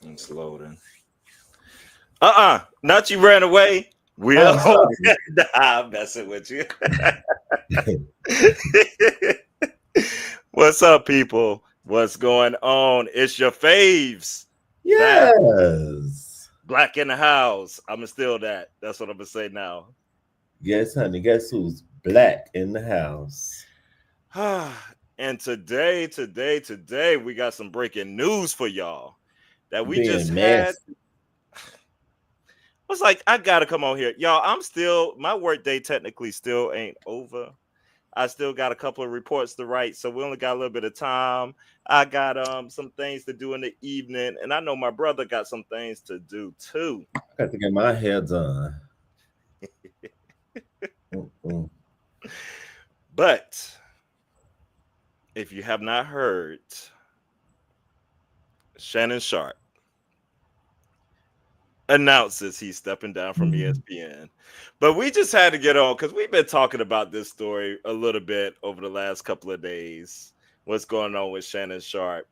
It's loading. Not you ran away. We're Oh, home. sorry. Nah, I'm messing with you. What's up, people? What's going on? It's your faves. That Yes. black in the house. I'ma steal that. That's what I'm gonna say now. Yes, honey. Guess who's black in the house? And today, we got some breaking news for y'all that we just Being had. messy. I was like, I gotta come on here. Y'all, my work day technically still ain't over. I still got a couple of reports to write, so we only got a little bit of time. I got some things to do in the evening, and I know my brother got some things to do too. I got to get my hair done. Mm-mm. But if you have not heard, Shannon Sharpe announces he's stepping down from ESPN. But we just had to get on because we've been talking about this story a little bit over the last couple of days. What's going on with Shannon Sharpe?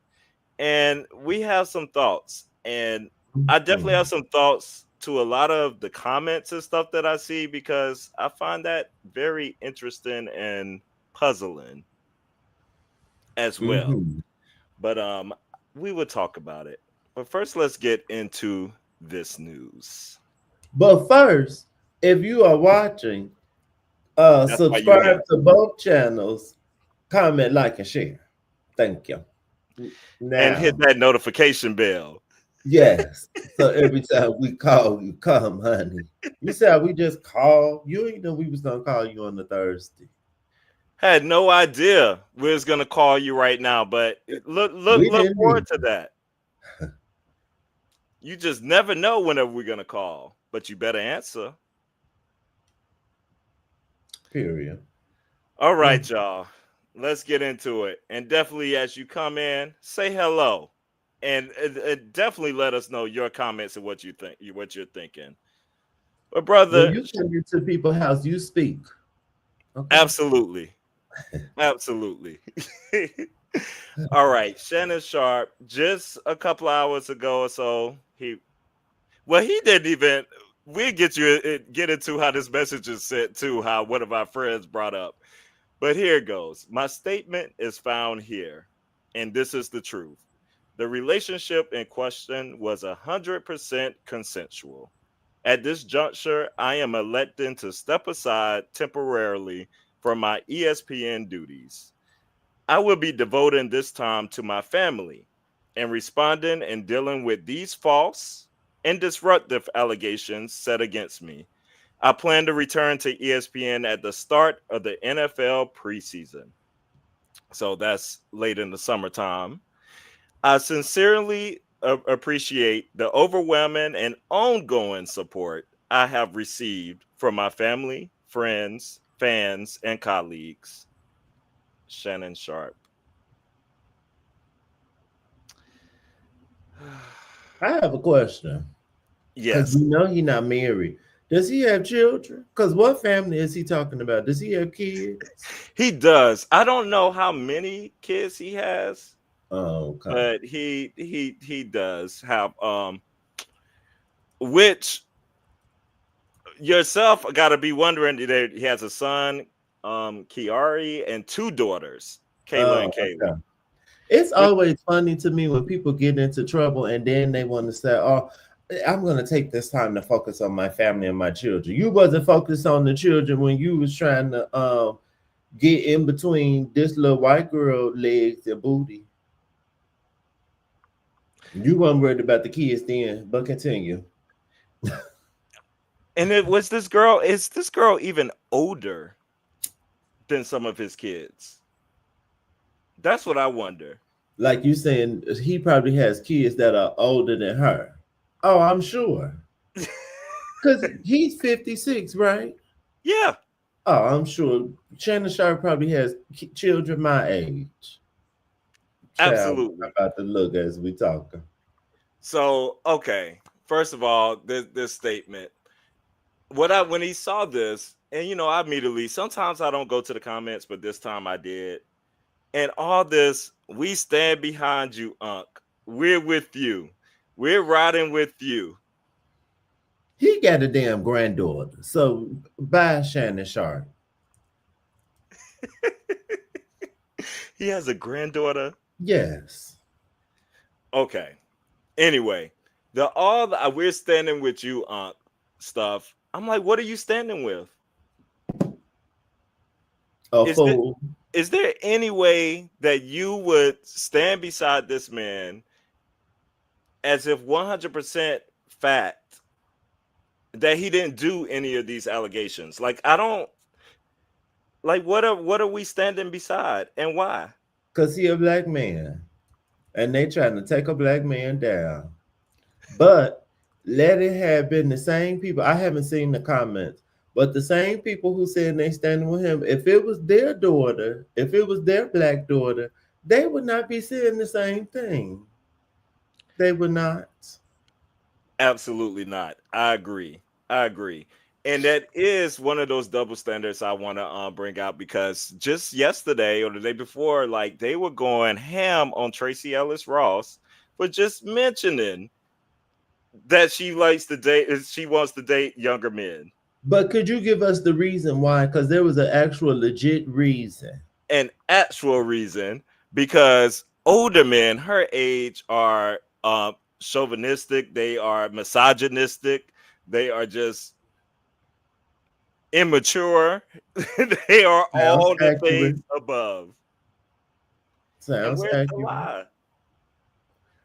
And we have some thoughts. And I definitely have some thoughts to a lot of the comments and stuff that I see because I find that very interesting and puzzling as well. Mm-hmm. But we will talk about it. But first let's get into this news. But first, if you are watching, That's why you're subscribe here. to both channels, comment, like, and share. Thank you. And hit Now, that notification bell. yes. So every time we call you, come, honey. You said we just call. You ain't know we was gonna call you on the Thursday. Had no idea we was gonna call you right now, but We look didn't forward to either. that. You just never know whenever we're gonna call, but you better answer. Period. All Mm. right, y'all. Let's get into it. And definitely as you come in, say hello. And definitely let us know your comments and what you think, what you're thinking. But When brother, you come into people's house, you speak. Okay. absolutely. Absolutely. All right, Shannon Sharp. Just a couple hours ago or so, he didn't even. We'll get into how this message is sent to how one of our friends brought up. But here it goes. My statement is found here, and this is the truth. The relationship in question was 100% consensual. At this juncture, I am electing to step aside temporarily from my ESPN duties. I will be devoting this time to my family and responding and dealing with these false and disruptive allegations set against me. I plan to return to ESPN at the start of the NFL preseason. So that's late in the summertime. I sincerely appreciate the overwhelming and ongoing support I have received from my family, friends, fans, and colleagues. Shannon Sharp. I have a question. Because Yes, we know he's not married. Does he have children? Because what family is he talking about? Does he have kids? he does. I don't know how many kids he has, Oh, okay. but he does have which yourself got to be wondering that he has a son, Kiari, and two daughters, Kayla Oh, and Kaylee. okay. It's Which always funny to me when people get into trouble and then they want to say, "Oh, I'm going to take this time to focus on my family and my children." You wasn't focused on the children when you was trying to get in between this little white girl legs and booty. You weren't worried about the kids then, but continue. and it was this girl. Is this girl even older than some of his kids? That's what I wonder. Like you saying, he probably has kids that are older than her. Oh, I'm sure. Because he's 56, right? Yeah, Oh, I'm sure Shannon Sharp probably has children my age. Child, I'm absolutely. about to look as we talk. So, okay. First of all, this statement. When he saw this, and I immediately sometimes I don't go to the comments, but this time I did. And all this, we stand behind you, Unc. We're with you. We're riding with you. He got a damn granddaughter. So bye, Shannon Sharpe. He has a granddaughter. Yes. Okay. Anyway, we're standing with you, stuff. I'm like, what are you standing with? A Is there fool. is there any way that you would stand beside this man as if 100% fact that he didn't do any of these allegations? Like, I don't like what are we standing beside and why? Cause he a black man. And they trying to take a black man down. But let it have been the same people. I haven't seen the comments, but the same people who said they standing with him, if it was their daughter, if it was their black daughter, they would not be saying the same thing. They would not. Absolutely not. I agree. I agree. And that is one of those double standards I want to bring out, because just yesterday or the day before, like, they were going ham on Tracy Ellis Ross for just mentioning that she wants to date younger men. But could you give us the reason why? Because there was an actual legit reason. An actual reason, because older men her age are chauvinistic, they are misogynistic, they are just immature. They are Sounds all the accurate. things above. And Sounds where's the accurate. lie?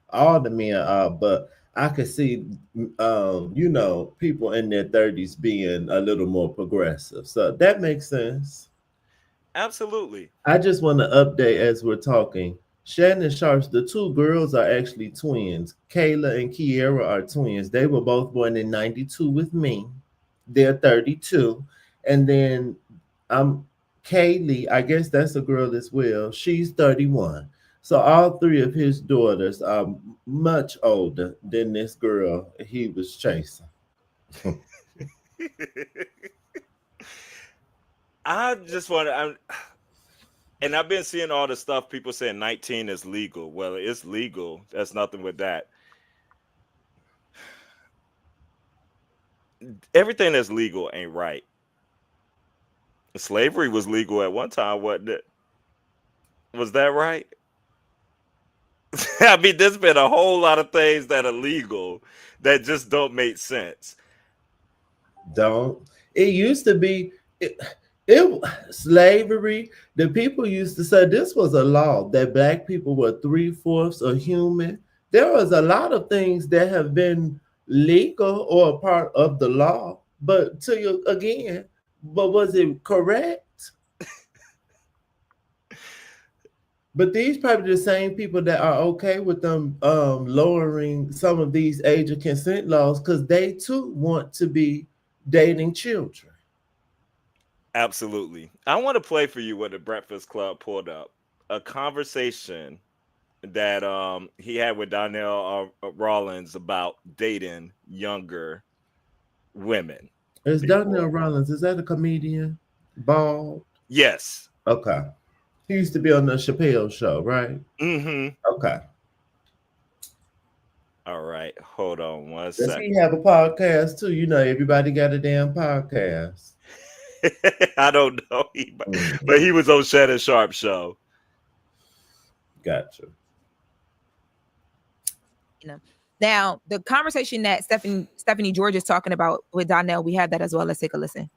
All the men are, but I could see, people in their 30s being a little more progressive. So that makes sense. Absolutely. I just want to update as we're talking. Shannon Sharps, the two girls are actually twins. Kayla and Kiera are twins. They were both born in 92 with me. They're 32. And then I'm Kaylee, I guess that's a girl as well. She's 31. So all three of his daughters are much older than this girl he was chasing. I just want to, and I've been seeing all the stuff people saying 19 is legal. Well, it's legal. There's nothing with that. Everything that's legal ain't right. Slavery was legal at one time, wasn't it? Was that right? I mean, there's been a whole lot of things that are legal that just don't make sense. Don't. It used to be it slavery. The people used to say this was a law that black people were three-fourths of human. There was a lot of things that have been legal or a part of the law, but to you again, but was it correct? But these probably the same people that are okay with them lowering some of these age of consent laws because they too want to be dating children. Absolutely. I want to play for you what the Breakfast Club pulled up. A conversation that he had with Donnell Rollins about dating younger women Is Donnell before. Rollins, is that a comedian? Bald? Yes. Okay. He used to be on the Chappelle show, right? Mm-hmm. Okay. All right. Hold on one Does second. he have a podcast too? You know, everybody got a damn podcast. I don't know. But Mhm. he was on Shannon Sharpe show. Gotcha. Now, the conversation that Stephanie George is talking about with Donnell, we had that as well. Let's take a listen.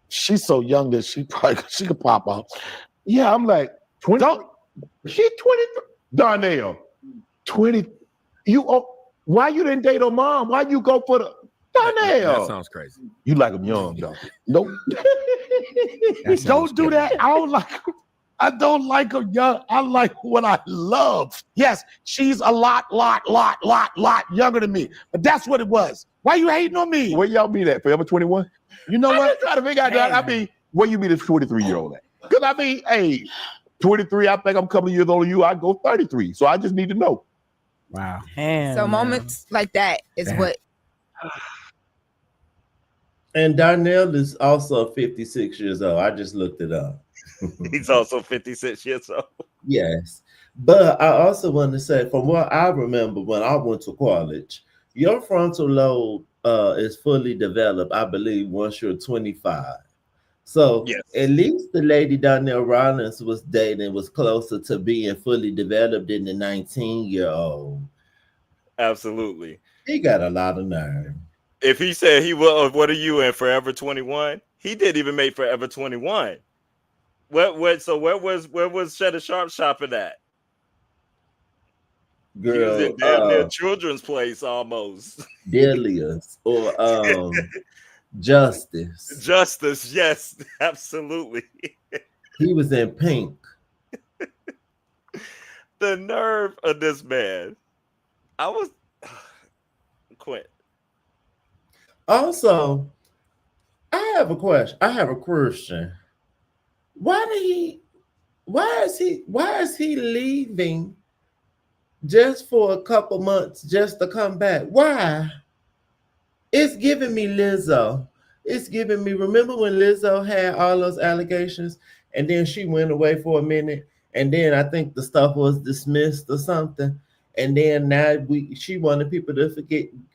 She's so young that she could pop out. Yeah, I'm like, 20. Don't, she 23. Darnell, 20. Why you didn't date her mom? Why you go for the Darnell? That sounds crazy. You like them young, though. Nope. Don't do that. I don't like them young. I like what I love. Yes, she's a lot younger than me. But that's what it was. Why you hating on me? Where y'all meet at? Forever 21? You know what? I'm just trying to figure out that. I mean, Where you meet a 23-year-old at? because I mean, hey, 23, I think I'm a couple of years older than you. I go 33. So I just need to know. Wow. So moments like that is what. And Darnell is also 56 years old. I just looked it up. He's also 56 years old. Yes. But I also want to say, from what I remember when I went to college, your frontal lobe is fully developed, I believe, once you're 25. So at Yes, least the lady Donnell Rollins was dating was closer to being fully developed than the 19-year-old. absolutely. He got a lot of nerve. If he said he will, what are you in Forever 21? He didn't even make Forever 21. What? So where was Shannon Sharpe shopping at? He was in Girl, damn near Children's Place almost. Delius or Justice. Justice, yes, absolutely. He was in Pink. The nerve of this man. I was quit. Also, I have a question. I have a question. Why did he why is he leaving just for a couple months just to come back? Why? It's giving me Lizzo. It's giving me. Remember when Lizzo had all those allegations, and then she went away for a minute, and then I think the stuff was dismissed or something, and then now she wanted people to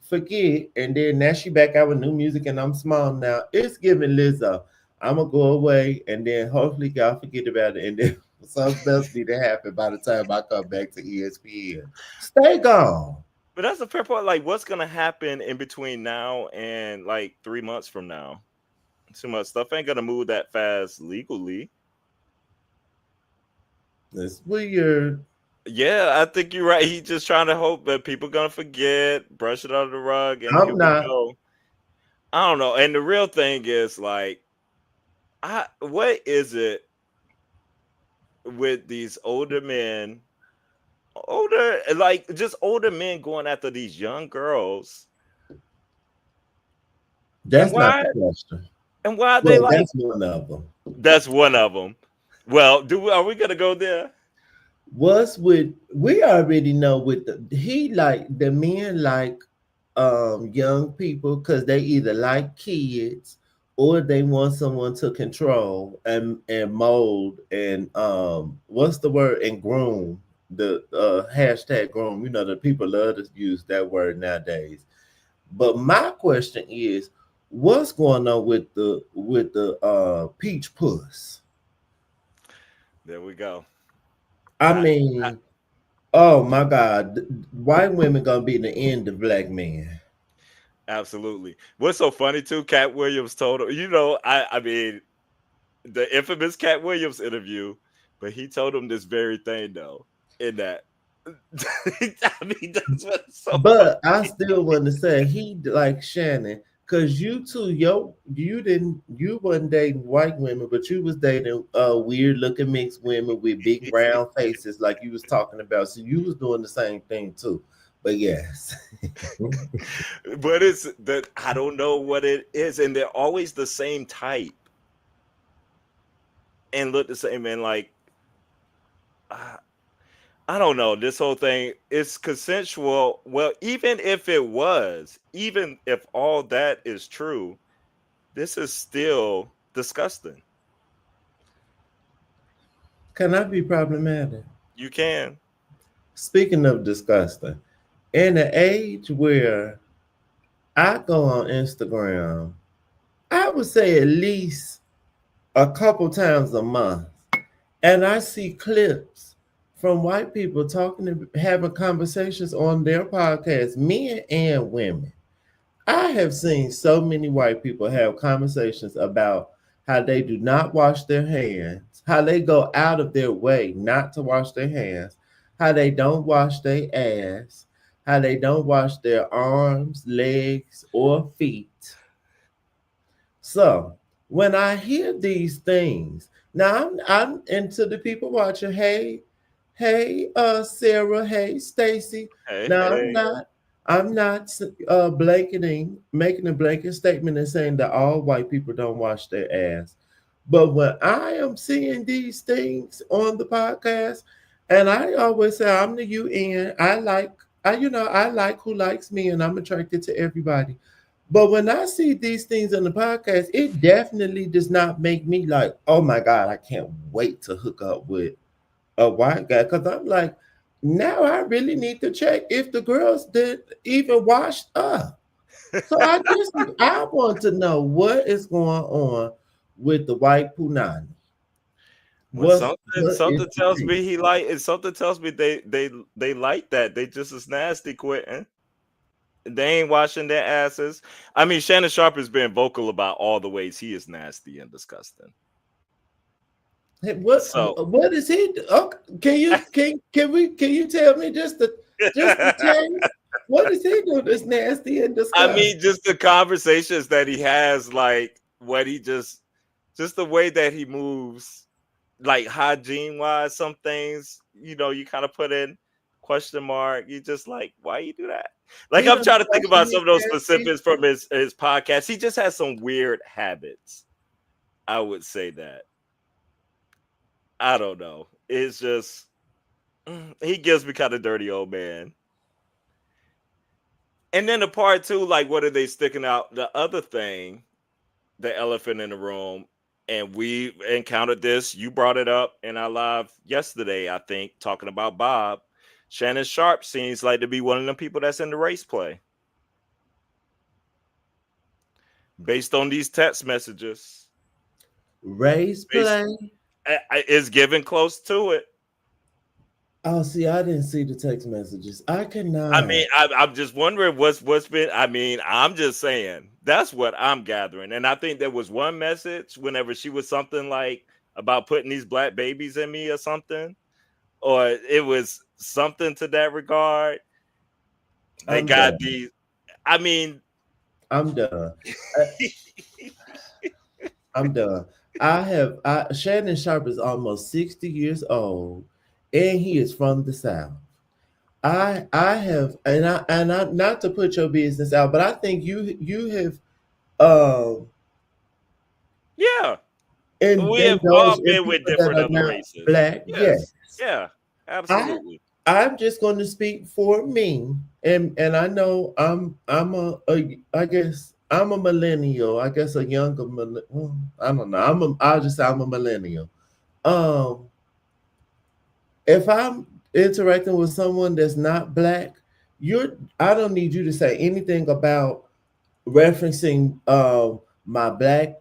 forget, and then now she back out with new music, and I'm small now. It's giving Lizzo. I'm gonna go away, and then hopefully y'all forget about it, and then something else need to happen by the time I come back to ESPN. Stay gone. But that's a fair point. Like, what's gonna happen in between now and like 3 months from now? Too much stuff ain't gonna move that fast legally. It's weird. Yeah, I think you're right. He's just trying to hope that people gonna forget, brush it under the rug, and here I'm we not. go. I don't know. And the real thing is like, what is it with these older men, just older men going after these young girls, and That's not why the question. are they Well, like? that's one of them. That's one of them. Well, are we gonna go there? What's with we already know with he like the men like young people because they either like kids or they want someone to control and mold and what's the word and groom the hashtag groom. You know the people love to use that word nowadays. But my question is, what's going on with the peach puss? There we go. I I, I, mean, oh my God, white women gonna be the end of black men. absolutely. What's so funny too? Cat Williams told him. I mean, the infamous Cat Williams interview, but he told him this very thing though. In that, I mean, that's what's so funny. But I still want to say he like Shannon, cause you too, you wasn't dating white women, but you was dating weird looking mixed women with big round faces, like you was talking about. So you was doing the same thing too. But yes, But it's that I don't know what it is, and they're always the same type and look the same. And like, uh, I don't know. This whole thing is consensual. Well, even if all that is true, this is still disgusting. can I be problematic? You can. Speaking of disgusting, in an age where I go on Instagram, I would say at least a couple times a month, and I see clips from white people having conversations on their podcast, men and women. I have seen so many white people have conversations about how they do not wash their hands, how they go out of their way not to wash their hands, how they don't wash their ass, how they don't wash their arms, legs, or feet. So when I hear these things, now I'm into the people watching. Hey, Sarah. Hey, Stacy. Hey, Now I'm hey. not. I'm not making a blanket statement and saying that all white people don't wash their ass. But when I am seeing these things on the podcast, and I always say I'm the UN. I like who likes me, and I'm attracted to everybody. But when I see these things on the podcast, it definitely does not make me like, oh my God, I can't wait to hook up with a white guy, because I'm like, now I really need to check if the girls did even washed up. So I want to know what is going on with the white punani. Well, What is something the tells tea? me he like and something tells me they like that. They just as nasty quitting. They ain't washing their asses. I mean, Shannon Sharpe has been vocal about all the ways he is nasty and disgusting. Hey, So what is he? Okay, can you tell me just the taste? What does he do that's nasty and I disgusting? mean, just the conversations that he has, like what he just the way that he moves, like hygiene wise, some things, you kind of put in question mark. You just like, why you do that? Like He I'm don't trying to think question about his some of those nasty. specifics from his podcast. He just has some weird habits. I would say that. I don't know. It's just he gives me kind of dirty old man. And then the part two, like, what are they sticking out? The other thing, the elephant in the room, and we encountered this. You brought it up in our live yesterday, I think, talking about Bob. Shannon Sharpe seems like to be one of the people that's in the race play based on these text messages. Race Based, play. is giving close to it. Oh, see, I didn't see the text messages. I I cannot. mean, I'm just wondering what's been. I mean, I'm just saying that's what I'm gathering, and I think there was one message whenever she was something like about putting these black babies in me or something, or it was something to that regard. They I'm got done. these. I mean, I'm done. I'm done. Shannon Sharp is almost 60 years old and he is from the South. I have and I not to put your business out, but I think you have um yeah, we have all indulged in been with people that different are other not races. black. Yes. Yes, yeah, I absolutely. I'm just going to speak for me, and I know I'm a I guess I'm a millennial. I guess a younger I don't know. I'll just say I'm a millennial. Um, if I'm interacting with someone that's not black, I don't need you to say anything about referencing my black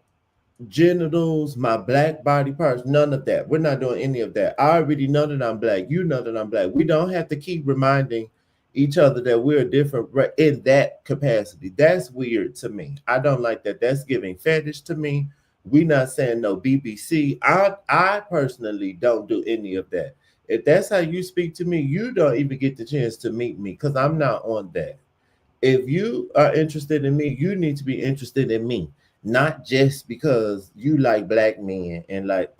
genitals, my black body parts, none of that. We're not doing any of that. I already know that I'm black. You know that I'm black. We don't have to keep reminding each other that we're different in that capacity. That's weird to me. I don't like that. That's giving fetish to me. We not saying no BBC. I personally don't do any of that. If that's how you speak to me, you don't even get the chance to meet me because I'm not on that. If you are interested in me, you need to be interested in me, not just because you like black men and like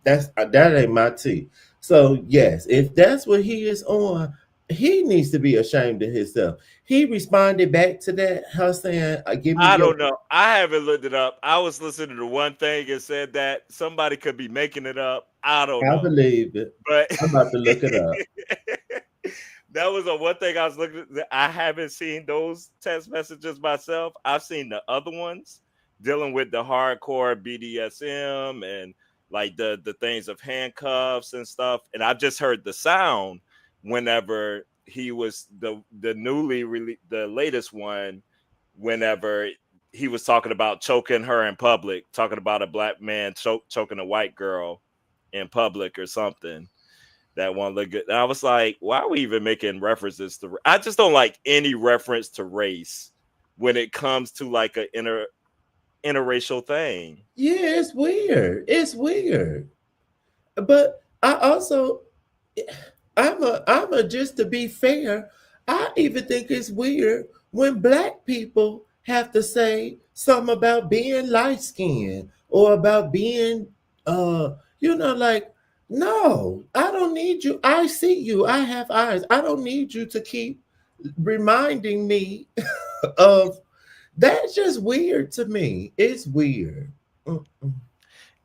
that ain't my tea. So yes, if that's what he is on, he needs to be ashamed of himself. He responded back to that, her saying, "Give me I your." don't know. I haven't looked it up. I was listening to one thing and said that somebody could be making it up. I don't I know, believe it. but I'm about to look it up. that was a one thing I was looking at. I haven't seen those text messages myself. I've seen the other ones dealing with the hardcore BDSM and like the things of handcuffs and stuff. And I've just heard the sound whenever he was the the latest one, whenever he was talking about choking her in public, talking about a black man choking a white girl in public or something. That one looked good. And I was like, why are we even making references to? I just don't like any reference to race when it comes to like a interracial thing. Yeah, it's weird. It's weird. But I also I'm a just to be fair, I even think it's weird when black people have to say something about being light skinned or about being like no, I don't need you. I see you. I have eyes. I don't need you to keep reminding me of that's just weird to me. It's weird. Mm-mm,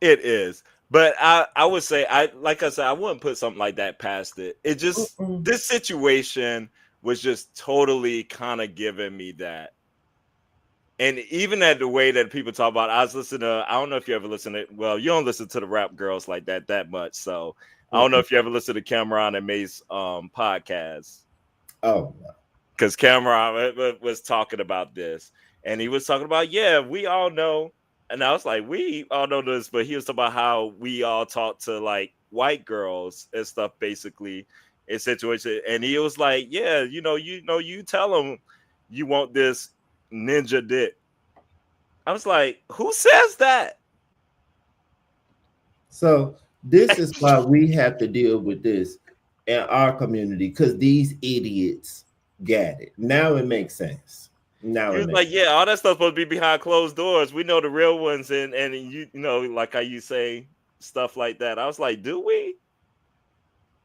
It is. But I would say like I said, I wouldn't put something like that past it. It just mm-mm. this situation was just totally kind of giving me that. And even at the way that people talk about, I was listening to, I don't know if you ever listen to, well, you don't listen to the rap girls like that much. So I don't know if you ever listen to Cameron and May's podcast. Oh, Because Cameron was talking about this, and he was talking about, yeah, we all know, and I was like, we all know this, but he was talking about how we all talk to like white girls and stuff, basically in situation, and he was like, yeah, you tell them you want this ninja dick. I was like, who says that? so this is why we have to deal with this in our community because these idiots got it. Now it makes sense. Now He it was makes like, yeah, all that stuff supposed to be behind closed doors. We know the real ones, and you know, like how you say stuff like that. I was like, do we?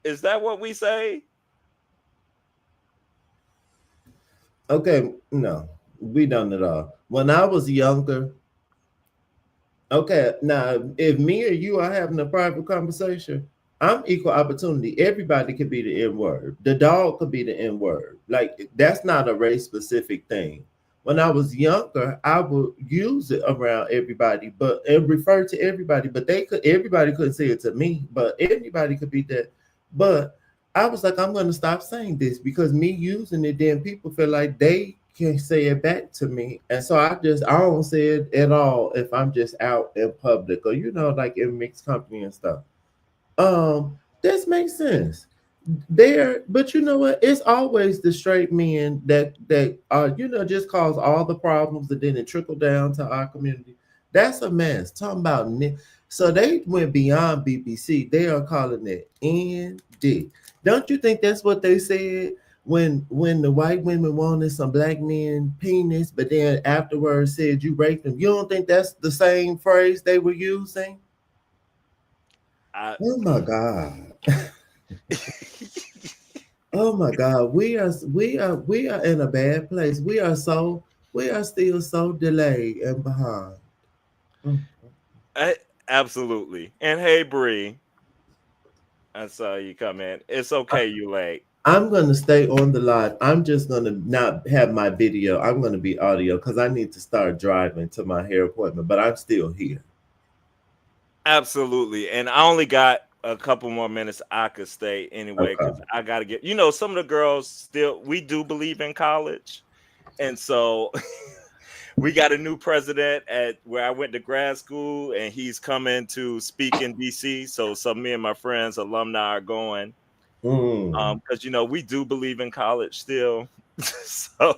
Is that what we say? Okay, no, we don't at all. When I was younger, okay, now if me or you are having a private conversation, I'm equal opportunity. Everybody could be the N word. The dog could be the N word. Like that's not a race specific thing. When I was younger, I would use it around everybody, but and refer to everybody. But everybody couldn't say it to me, but anybody could be that. But I was like, I'm gonna stop saying this because me using it, then people feel like they can say it back to me. And so I don't say it at all if I'm just out in public or like in mixed company and stuff. This makes sense. There, but you know what? It's always the straight men that just cause all the problems and then it trickle down to our community. That's a mess. Talking about so they went beyond BBC. They are calling it ND. Don't you think that's what they said when the white women wanted some black men penis, but then afterwards said you raped them? You don't think that's the same phrase they were using? I, Oh my God. Oh my God, we are in a bad place. We are still so delayed and behind. Mm. I absolutely. And hey, Bree, I saw you come in. It's okay, you late. I'm gonna stay on the live. I'm just gonna not have my video. I'm gonna be audio because I need to start driving to my hair appointment. But I'm still here. Absolutely. And I only got a couple more minutes I could stay anyway Okay. because I got to get, some of the girls still, we do believe in college. And so we got a new president at where I went to grad school, and he's coming to speak in DC. So some of me and my friends, alumni, are going. Because we do believe in college still. So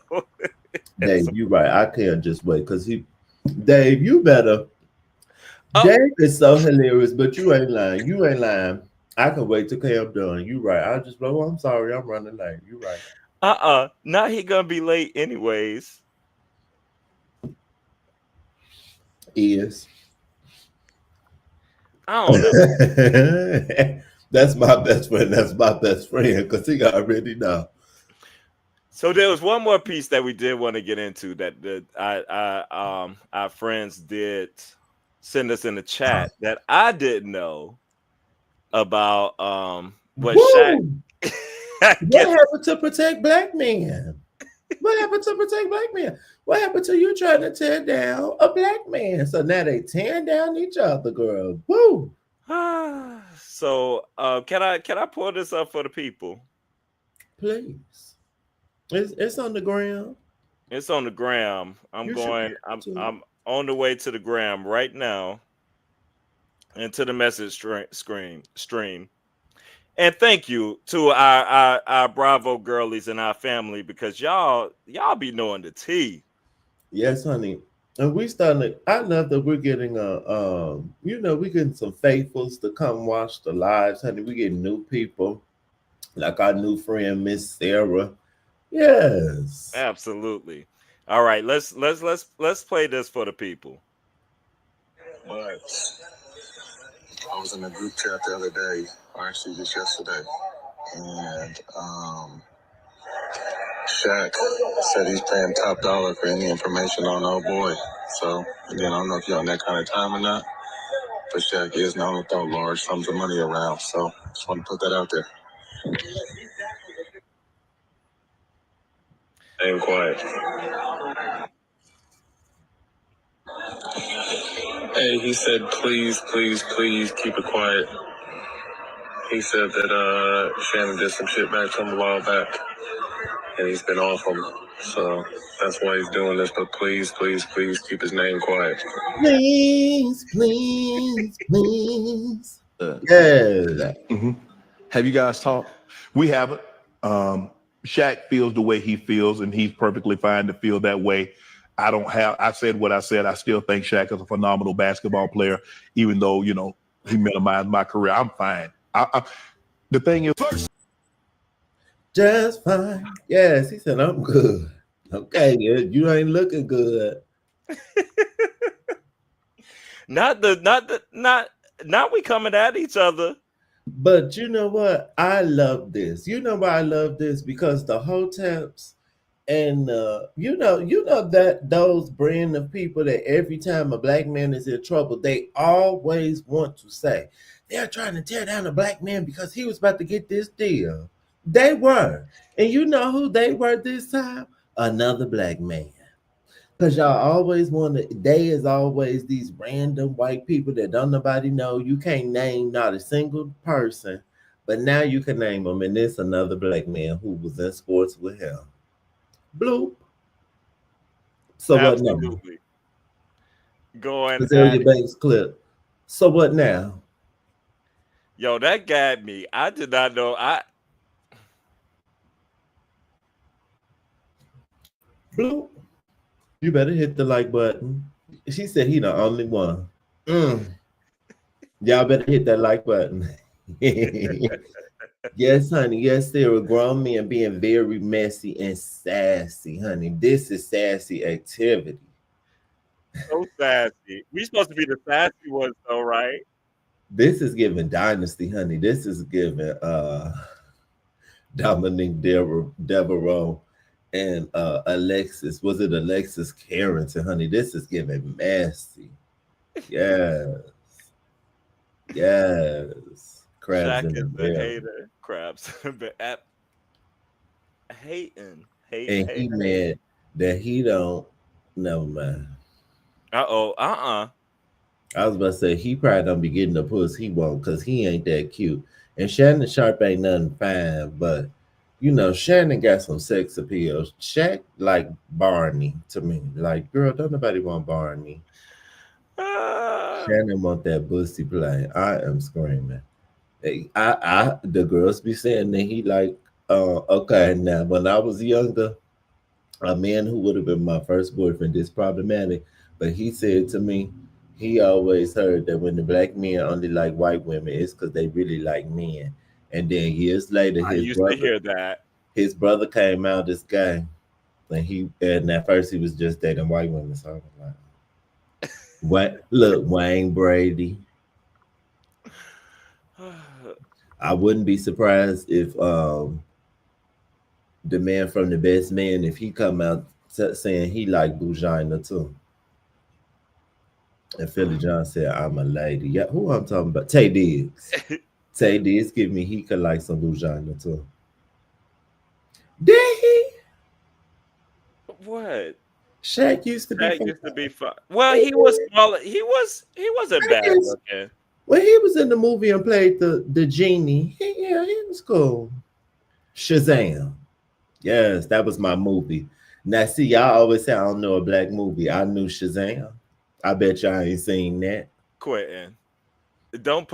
Dave, you right. I can't just wait because Dave, you better. oh, Dave is so hilarious, but you ain't lying. You ain't lying. I can wait till Cam done. You right. I just oh, I'm sorry, I'm running late. You right. now he gonna be late anyways. Is I don't know. that's my best friend. That's my best friend because he already know. So there was one more piece that we did want to get into that our friends did send us in the chat that I didn't know about what Shaq Woo! I What guess happened to protect black men? What happened to protect black men? What happened to you trying to tear down a black man? So now they tearing down each other, girl. Woo! so can I pull this up for the people? Please. It's on the ground. It's on the gram. I'm on the way to the gram right now into the message stream. And thank you to our Bravo girlies and our family because y'all be knowing the tea. Yes, honey. And I love that we're getting we're getting some faithfuls to come watch the lives, honey. We getting new people, like our new friend, Miss Sarah. Yes. Absolutely. All right, let's play this for the people. But I was in a group chat the other day, or actually just yesterday, and Shaq said he's paying top dollar for any information on old boy. So again, I don't know if you're on that kind of time or not, but Shaq is known to throw large sums of money around. So just want to put that out there. Stay quiet. Hey, he said, please, please, please keep it quiet. He said that Shannon did some shit back to him a while back, and he's been off him. So that's why he's doing this. But please, please, please keep his name quiet. Please, please, please. Yeah. Have you guys talked? We haven't. Shaq feels the way he feels, and he's perfectly fine to feel that way. I said what I said. I still think Shaq is a phenomenal basketball player, even though, he minimized my career. I'm fine. The thing is, Just fine. Yes, he said, I'm good. Okay, you ain't looking good. Not we coming at each other. But you know what? I love this. You know why I love this? Because the hoteps and you know that those brand of people that every time a black man is in trouble, they always want to say they're trying to tear down a black man because he was about to get this deal. They were. And you know who they were this time? Another black man. Because y'all always want to, they is always these random white people that don't nobody know. You can't name not a single person, but now you can name them. And there's another black man who was in sports with him. Bloop. So Absolutely. what now? Going Azalea Banks clip. So what now? Yo, that got me. I did not know. Bloop. You better hit the like button. She said he the only one. Y'all better hit that like button. Yes, honey. Yes, there were grown men being very messy and sassy, honey. This is sassy activity. So sassy. We supposed to be the sassy ones, though, right? This is giving dynasty, honey. This is giving Dominique Devereaux and Alexis. Was it Alexis Carrington, honey? This is giving messy. Yes. Yes. Crabs Shaq in is the the barrel. hater. Crabs. Hating. And he mad that he don't. Never mind. I was about to say he probably don't be getting the puss he want because he ain't that cute. And Shannon Sharpe ain't nothing fine, but Shannon got some sex appeal. Shaq like Barney to me. Like, girl, don't nobody want Barney. Shannon want that pussy play. I am screaming. The girls be saying that he like, okay, now when I was younger, a man who would have been my first boyfriend is problematic, but he said to me, he always heard that when the black men only like white women, it's because they really like men. And then years later, I used to hear that. His brother came out as gay, and at first he was just dating white women. So I was like, what? Look, Wayne Brady. I wouldn't be surprised if the man from The Best Man, if he come out saying he like Bujina too. And Philly John said, I'm a lady. Yeah, who I'm talking about? Tay Diggs. Tay Diggs give me he could like some Bujina too. Did he? What? Shaq used to be fun. Well, he was smaller. He wasn't bad looking. When he was in the movie and played the genie, he was cool. Shazam. Yes, that was my movie. Now, see, y'all always say I don't know a black movie. I knew Shazam. I bet y'all ain't seen that. Quentin, don't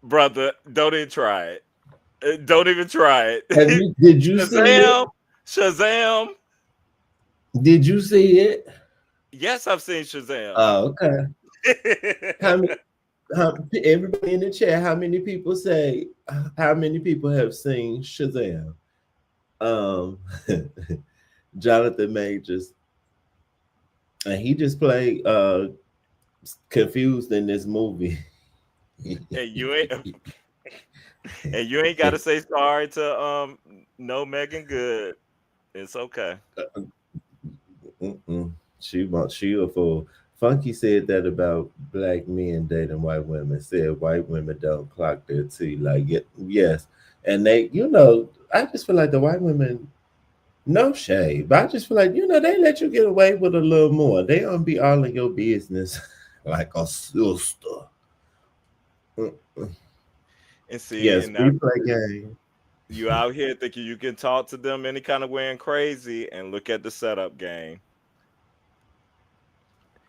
brother. Don't even try it. Don't even try it. Did you see it? Shazam. Did you see it? Yes, I've seen Shazam. Oh, okay. Everybody in the chat, how many people have seen Shazam? Jonathan Majors. And he just played confused in this movie. And you ain't got to say sorry to no Megan Good. It's okay. She a fool. Funky said that about black men dating white women. Said white women don't clock their tea. Like, yes, and they, I just feel like the white women, no shade, but I just feel like they let you get away with a little more. They don't be all in your business like a sister. And see, Yes, and now replay game. you out here thinking you can talk to them any kind of way and crazy, and look at the setup game.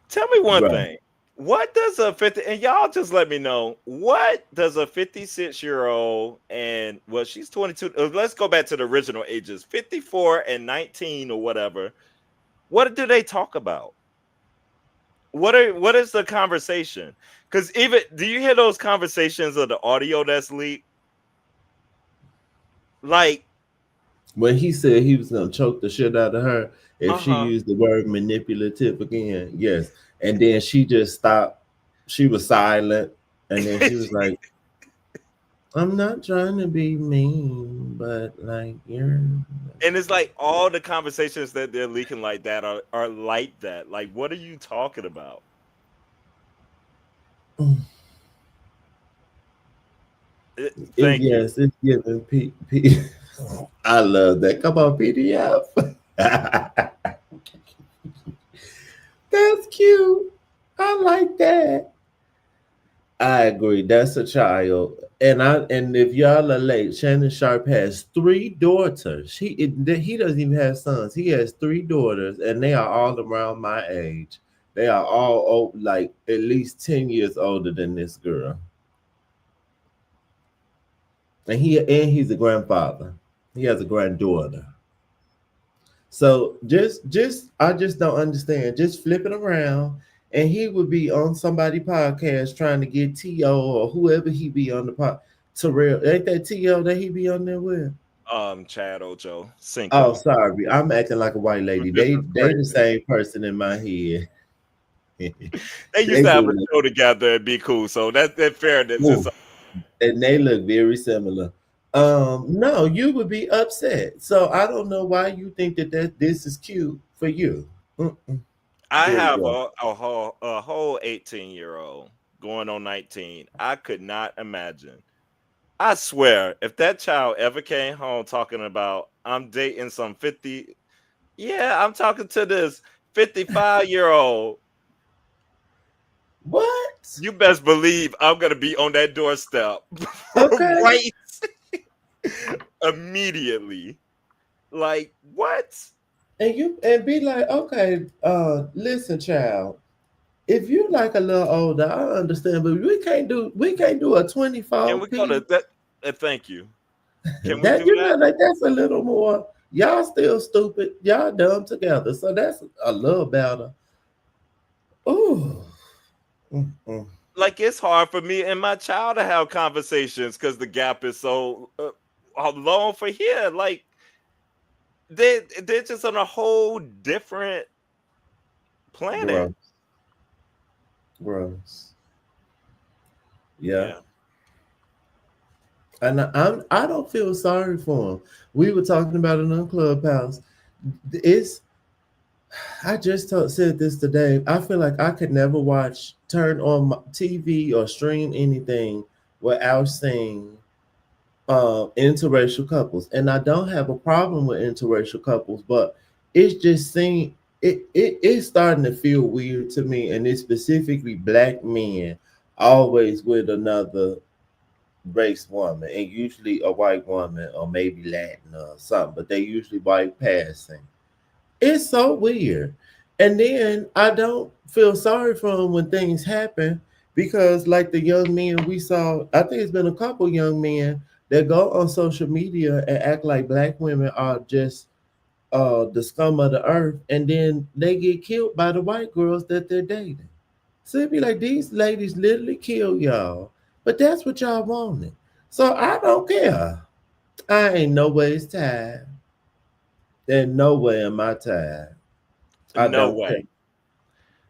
Tell me one Right. thing. What does a 50, and y'all just let me know, what does a 56-year-old, and well, she's 22. Let's go back to the original ages, 54 and 19 or whatever. What do they talk about? What is the conversation? Because even, do you hear those conversations of the audio that's leaked? Like, When he said he was gonna choke the shit out of her if she uh-huh. used the word manipulative again, yes. And then she just stopped. She was silent, and then she was like, "I'm not trying to be mean, but like you're." And it's like all the conversations that they're leaking like that are like that. Like, what are you talking about? Thank you. Yes, it's giving I love that. Come on, PDF. That's cute. I like that. I agree. That's a child. And if y'all are late, Shannon Sharpe has 3 daughters. He doesn't even have sons. He has 3 daughters, and they are all around my age. They are all old, like at least 10 years older than this girl. And he's a grandfather. He has a granddaughter. So just I just don't understand. Just flipping around, and he would be on somebody podcast trying to get To or whoever he be on the pod. Terrell, ain't that To that he be on there with? Chad Ocho Oh, Cinco. sorry, I'm acting like a white lady. This They is they the crazy. same person in my head. They used They to have a do show together and be cool. So that fairness is look, and they look very similar. No, you would be upset. So I don't know why you think that this is cute for you. Mm-mm. I Very have well. a whole 18-year-old going on 19. I could not imagine. I swear, if that child ever came home talking about I'm dating some 50, yeah, I'm talking to this 55-year-old, What? you best believe I'm gonna be on that doorstep Okay. right immediately. Like, what? And be like, okay, listen, child. If you like a little older, I understand, but we can't do a Can 24 we go to piece. that? Thank you. Can we That do you know that? like that's a little more. Y'all still stupid. Y'all dumb together. So that's a little better. Ooh. Mm-mm. Like, it's hard for me and my child to have conversations because the gap is so long for here. Like, they're just on a whole different planet. Gross. Gross. Yeah. Yeah. And I don't feel sorry for him. We were talking about it on Clubhouse. It's I just said this today. I feel like I could never turn on my TV or stream anything without seeing interracial couples. And I don't have a problem with interracial couples, but it's just it's starting to feel weird to me. And it's specifically black men always with another race woman, and usually a white woman or maybe Latin or something, but they usually white passing. It's so weird. And then I don't feel sorry for them when things happen because, like the young men we saw, I think it's been a couple young men that go on social media and act like black women are just the scum of the earth, and then they get killed by the white girls that they're dating. So it'd be like these ladies literally kill y'all, but that's what y'all wanted. So I don't care. I ain't no ways tired. There's no way am I tired. I No don't care. way.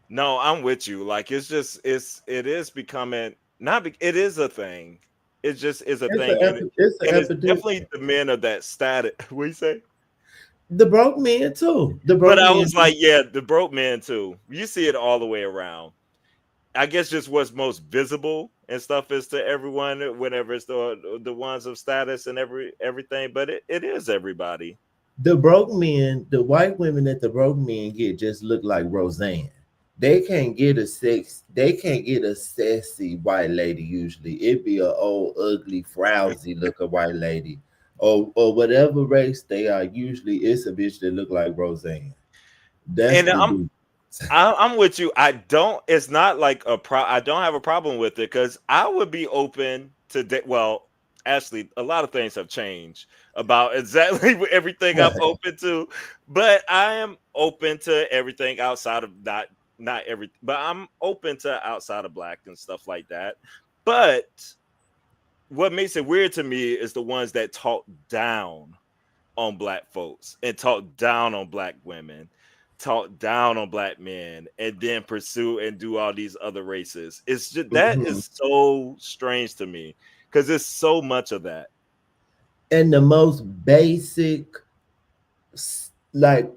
No, I'm with you. Like, it's just it is becoming not. It is a thing. It just is a thing, It's an and it's epidemic. definitely the men of that status. What you say? The broke men too. The But broke I men was like, yeah, the broke man too. You see it all the way around. I guess just what's most visible and stuff is to everyone whenever it's the ones of status and everything, but it is everybody. the broke men, the white women that the broke men get just look like Roseanne. they can't get a sassy white lady usually. It be a old ugly frowsy looking white lady. Or whatever race they are, usually it's a bitch that look like Roseanne. That's And the dude. I'm with you. I don't. It's not like I don't have a problem with it because I would be open to. Well, actually, a lot of things have changed about exactly everything I'm open to. But I am open to everything outside of not every. But I'm open to outside of black and stuff like that. But what makes it weird to me is the ones that talk down on black folks and talk down on black women, talk down on black men, and then pursue and do all these other races. It's just that Mhm. is so strange to me because there's so much of that. And the most basic, like,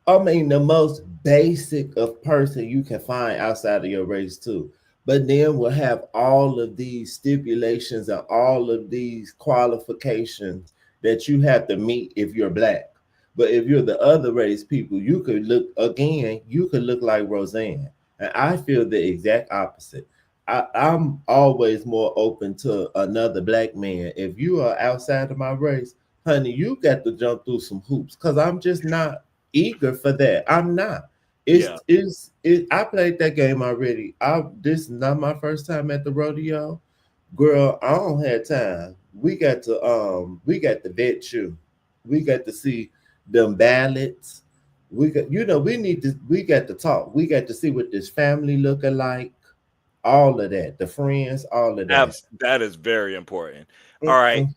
I mean, the most basic of person you can find outside of your race too. But then we'll have all of these stipulations and all of these qualifications that you have to meet if you're black. But if you're the other race people, you could look like Roseanne. And I feel the exact opposite. I'm always more open to another black man. If you are outside of my race, honey, you got to jump through some hoops because I'm just not eager for that. I'm not. Yeah. I played that game already. This is not my first time at the rodeo. Girl, I don't have time. We got to vet you. We got to see them ballots. We got to talk. We got to see what this family looking like. All of that. The friends, all of that. That is very important. All right. Mm-mm.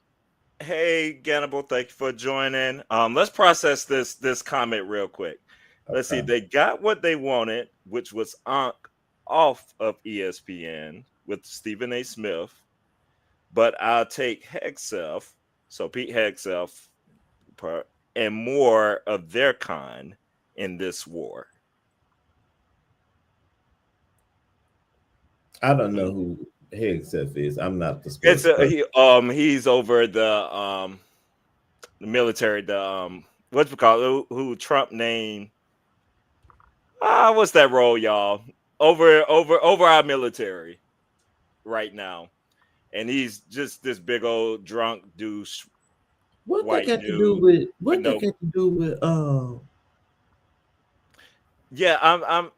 Hey, Gannibal, thank you for joining. Let's process this comment real quick. Let's see. Okay. They got what they wanted, which was Ankh off of ESPN with Stephen A. Smith. But I'll take Hexelf, so Pete Hexelf, and more of their kind in this war. I don't know who Hegseth is. I'm not the It's sports person. he's over the military, what's it called? Who Trump named? What's that role, y'all? Over our military right now, and he's just this big old drunk douche What they white got to do dude with with what they no. got to do with Yeah, I'm.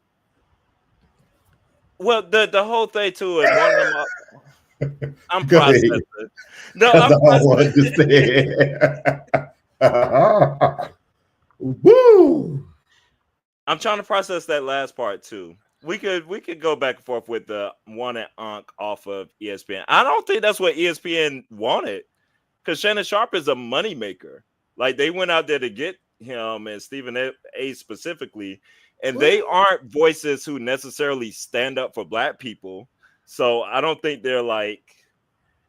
Well, the whole thing too, and one of them. I'm Go ahead. processing. No, Because I'm I don't processing. understand. Woo! I'm trying to process that last part too. We could go back and forth with the one at Ankh off of ESPN. I don't think that's what ESPN wanted because Shannon Sharpe is a moneymaker. Like they went out there to get him and Stephen A specifically, and they aren't voices who necessarily stand up for black people. So I don't think they're like.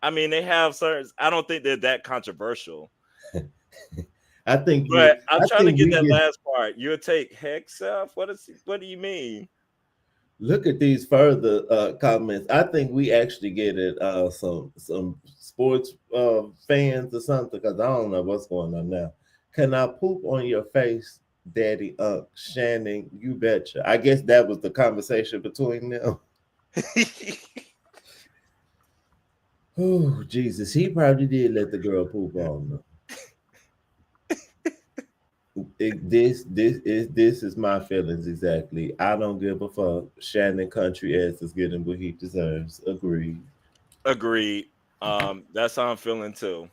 I mean, they have certain. I don't think they're that controversial. I think But I'm trying to get we that get last part. You'll take Hexelf? What do you mean? look at these further comments. I think we actually get it some sports fans or something because I don't know what's going on now. Can I poop on your face, Daddy Shannon? You betcha. I guess that was the conversation between them. Oh Jesus, he probably did let the girl poop on him. This is my feelings exactly. I don't give a fuck. Shannon country ass is getting what he deserves. Agreed. Agreed. That's how I'm feeling too.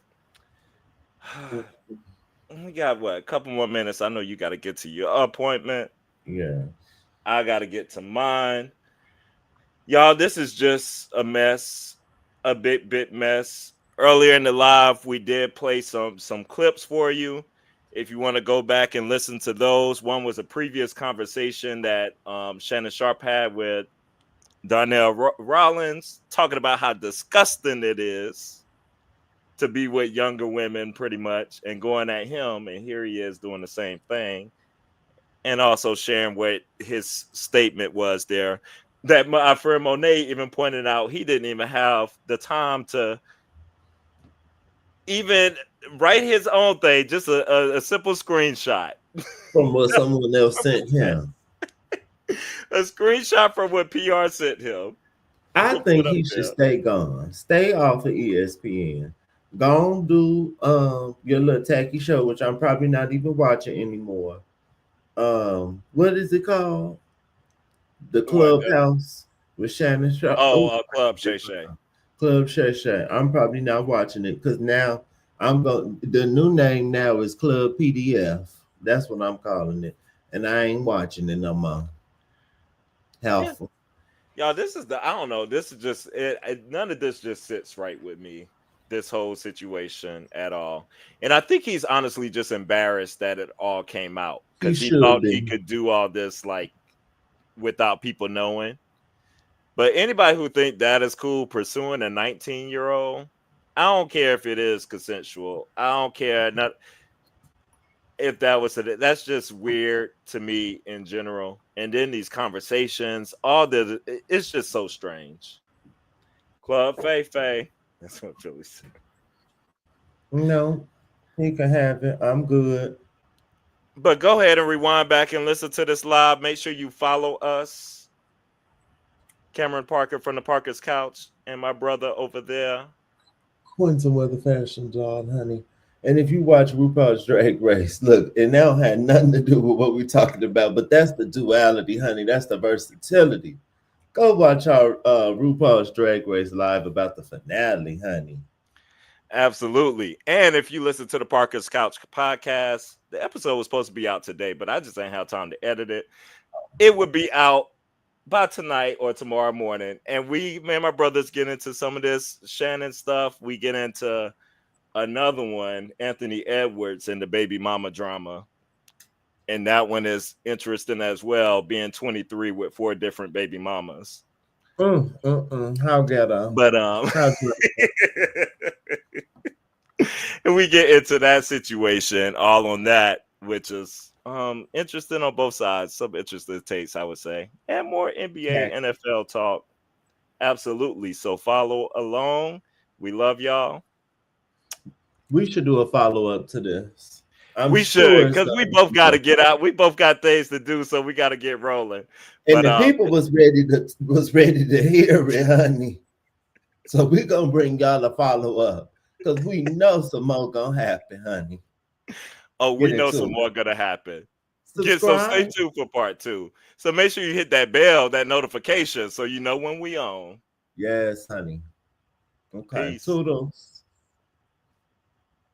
We got what, a couple more minutes. I know you got to get to your appointment. Yeah. I got to get to mine. Y'all, this is just a mess, a bit mess. Earlier in the live, we did play some clips for you. If you want to go back and listen to those, one was a previous conversation that Shannon Sharpe had with Darnell Rollins, talking about how disgusting it is to be with younger women, pretty much, and going at him. And here he is doing the same thing, and also sharing what his statement was there. That my friend Monet even pointed out he didn't even have the time to even write his own thing, just a simple screenshot From what someone else sent him. A screenshot from what PR sent him. I We'll put think up he should there. stay gone. Stay off of ESPN. Go on do your little tacky show, which I'm probably not even watching anymore. What is it called? The What? Clubhouse with Shannon Sharpe. Oh, Oh, Club Shay Shay. Club Shay Shay. I'm probably not watching it because now I'm going. The new name now is Club PDF. That's what I'm calling it, and I ain't watching it no more. Helpful. Y'all, this is I don't know. This is just none of this just sits right with me. This whole situation at all. And I think he's honestly just embarrassed that it all came out He because he should thought he be. could do all this like without people knowing. But anybody who think that is cool pursuing a 19-year-old, I don't care if it is consensual. I don't care not if that was that's just weird to me in general. And then these conversations, all the it's just so strange. Club Fay Fay. That's what Philly said. No, he can have it. I'm good. But go ahead and rewind back and listen to this live. Make sure you follow us. Cameron Parker from the Parker's Couch and my brother over there. Quincy Weather Fashion John, honey. And if you watch RuPaul's Drag Race, look, and that don't have nothing to do with what we're talking about, but that's the duality, honey. That's the versatility. Go watch our RuPaul's Drag Race live about the finale, honey. Absolutely. And if you listen to the Parker's Couch podcast, the episode was supposed to be out today, but I just ain't have time to edit it. It would be out by tonight or tomorrow morning. And me and my brothers get into some of this Shannon stuff. We get into another one, Anthony Edwards and the baby mama drama. And that one is interesting as well, being 23 with 4 different baby mamas. How ghetto. But and we get into that situation all on that, which is interesting on both sides. Some interesting takes, I would say, and more NBA, NFL talk. Absolutely. So follow along. We love y'all. We should do a follow-up to this. We should, because we both got to get out. We both got things to do, so we got to get rolling. And the people was ready to hear it, honey. So we're gonna bring y'all a follow-up because we know some more gonna happen, honey. Oh, we know some more gonna happen. So stay tuned for part 2. So make sure you hit that bell, that notification, so you know when we on. Yes, honey. Okay. Peace. Toodles.